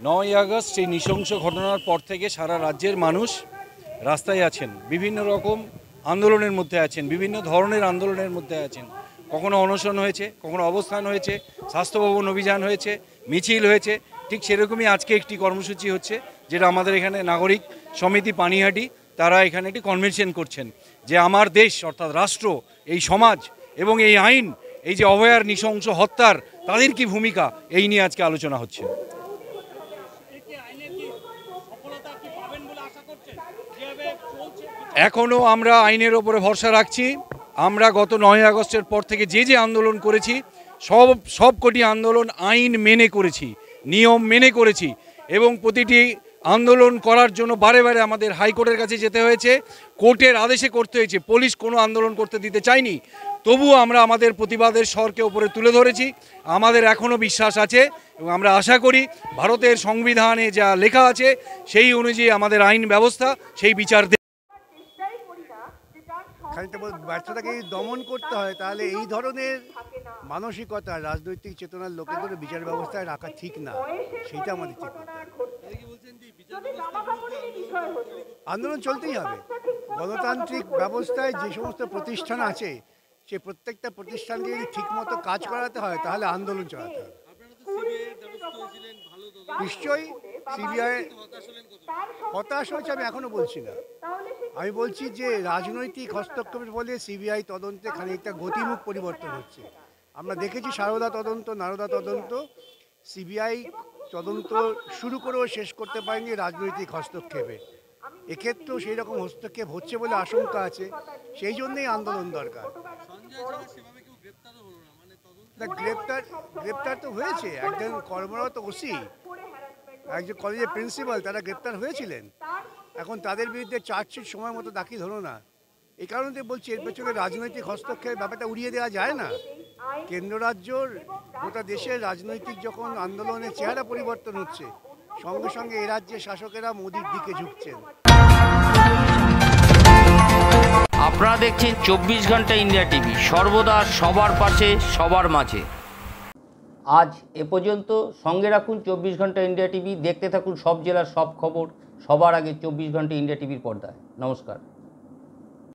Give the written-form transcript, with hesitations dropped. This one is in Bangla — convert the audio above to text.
9ই আগস্ট এই নৃশংস ঘটনার পর থেকে সারা রাজ্যের মানুষ রাস্তায় আছেন, বিভিন্ন রকম আন্দোলনের মধ্যে আছেন, বিভিন্ন ধরনের আন্দোলনের মধ্যে আছেন। কখনো অনশন হয়েছে, কখনো অবস্থান হয়েছে, স্বাস্থ্য ভবন অভিযান হয়েছে, মিছিল হয়েছে। ঠিক সেরকমই আজকে একটি কর্মসূচি হচ্ছে, যেটা আমাদের এখানে নাগরিক সমিতি পানিহাটি তারা এখানে একটি কনভেনশন করছেন যে আমার দেশ অর্থাৎ রাষ্ট্র, এই সমাজ এবং এই আইন, এই যে অভয়ার নৃশংস হত্যার তাদের কি ভূমিকা, এই নিয়ে আজকে আলোচনা হচ্ছে। এখনও আমরা আইনের ওপরে ভরসা রাখছি। আমরা গত 9ই আগস্টের পর থেকে যে আন্দোলন করেছি সবকটি আন্দোলন আইন মেনে করেছি, নিয়ম মেনে করেছি এবং প্রতিটি আন্দোলন করার জন্য বারে বারে আমাদের হাইকোর্টের কাছে যেতে হয়েছে, কোর্টের আদেশে করতে হয়েছে। পুলিশ কোনো আন্দোলন করতে দিতে চায়নি, তবুও আমরা আমাদের প্রতিবাদের স্বরকে উপরে তুলে ধরেছি। আমাদের এখনও বিশ্বাস আছে এবং আমরা আশা করি ভারতের সংবিধানে যা লেখা আছে সেই অনুযায়ী আমাদের আইন ব্যবস্থা সেই বিচার ব্যর্থতাকে দমন করতে হয়, তাহলে এই ধরনের মানসিকতা রাজনৈতিক চেতনার লোকেদের বিচার ব্যবস্থায় রাখা ঠিক না, সেইটা আমাদের ঠিক করতে হবে। আন্দোলন চলতেই হবে। গণতান্ত্রিক ব্যবস্থায় যে সমস্ত প্রতিষ্ঠান আছে সে প্রত্যেকটা প্রতিষ্ঠানকে যদি ঠিকমতো কাজ করাতে হয় তাহলে আন্দোলন চালাতে হবে। নিশ্চয়ই সিবিআই হতাশ হয়েছে আমি এখনো বলছি না, আমি বলছি যে রাজনৈতিক হস্তক্ষেপের ফলে সিবিআই তদন্তে খানিকটা গতিমুখ পরিবর্তন হচ্ছে। আমরা দেখেছি সারদা তদন্ত, নারদা তদন্ত, সিবিআই তদন্ত শুরু করেও শেষ করতে পারেনি রাজনৈতিক হস্তক্ষেপে। এক্ষেত্রেও সেই রকম হস্তক্ষেপ হচ্ছে বলে আশঙ্কা আছে, সেই জন্যই আন্দোলন দরকার। গ্রেপ্তার তো হয়েছে, একজন কর্মরত ওসি, একজন কলেজের প্রিন্সিপাল, তারা গ্রেপ্তার হয়েছিলেন। এখন তাদের বিরুদ্ধে চার্জশিট সময় মতো দাখিল হলো না। এই কারণে বলছি এর পেছনে রাজনৈতিক হস্তক্ষেপের ব্যাপারটা উড়িয়ে দেওয়া যায় না। কেন্দ্র রাজ্যর গোটা দেশের রাজনৈতিক যখন আন্দোলনের চেহারা পরিবর্তন হচ্ছে, সঙ্গে সঙ্গে এ রাজ্যের শাসকেরা মোদির দিকে ঝুঁকছেন। আপনারা দেখছেন 24 ঘন্টা ইন্ডিয়া টিভি, সর্বদা সবার পাশে সবার মাঝে। আজ এ পর্যন্ত। সঙ্গে রাখুন 24 ঘন্টা ইন্ডিয়া টিভি, দেখতে থাকুন সব জেলার সব খবর সবার আগে 24 ঘন্টা ইন্ডিয়া টিভির পর্দায়। নমস্কার।